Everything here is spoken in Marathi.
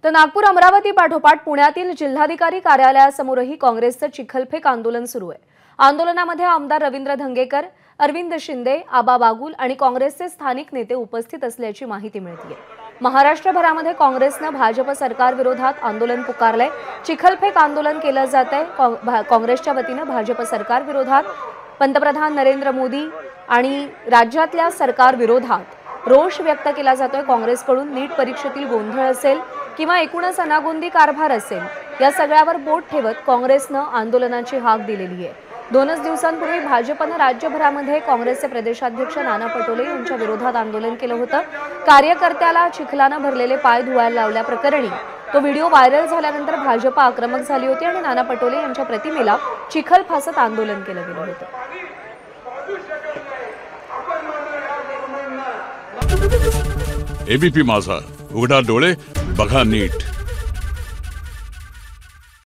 तर नागपूर अमरावती पाठोपाठ पुण्यातील जिल्हाधिकारी कार्यालयासमोरही काँग्रेसचं चिखलफेक आंदोलन सुरू आहे। आंदोलनामध्ये आमदार रवींद्र धंगेकर, अरविंद शिंदे, आबा बागुल आणि काँग्रेसचे स्थानिक नेते उपस्थित असल्याची माहिती मिळते। महाराष्ट्रभरामध्ये काँग्रेसने भाजप सरकार विरोधात आंदोलन पुकारले। चिखलफेक आंदोलन केलं जात आहे। काँग्रेसच्या वतीने भाजप सरकार विरोधात पंतप्रधान नरेंद्र मोदी आणि राज्यातल्या सरकार विरोधात रोष व्यक्त केला जातोय। काँग्रेसकडून नीट परीक्षेतील गोंधळ असेल किंवा एकूणच अनागोंदी कारभार असेल, या सगळ्यावर बोट ठेवत काँग्रेसने आंदोलनाची हाक दिलेली आहे। 2 दिवसांपूर्वी भाजपने राज्यभरामध्ये काँग्रेसचे प्रदेशाध्यक्ष नाना पटोले यांच्या विरोधात आंदोलन केलं होतं। कार्यकर्त्याला चिखलाने भरलेले पाय धुवायला लावल्याप्रकरणी तो व्हिडिओ व्हायरल झाल्यानंतर भाजप आक्रमक झाली होती आणि नाना पटोले यांच्या प्रतिमेला चिखल फासत आंदोलन केलं गेलं होतं। एबीपी माझा, उघडा डोळे बघा नीट।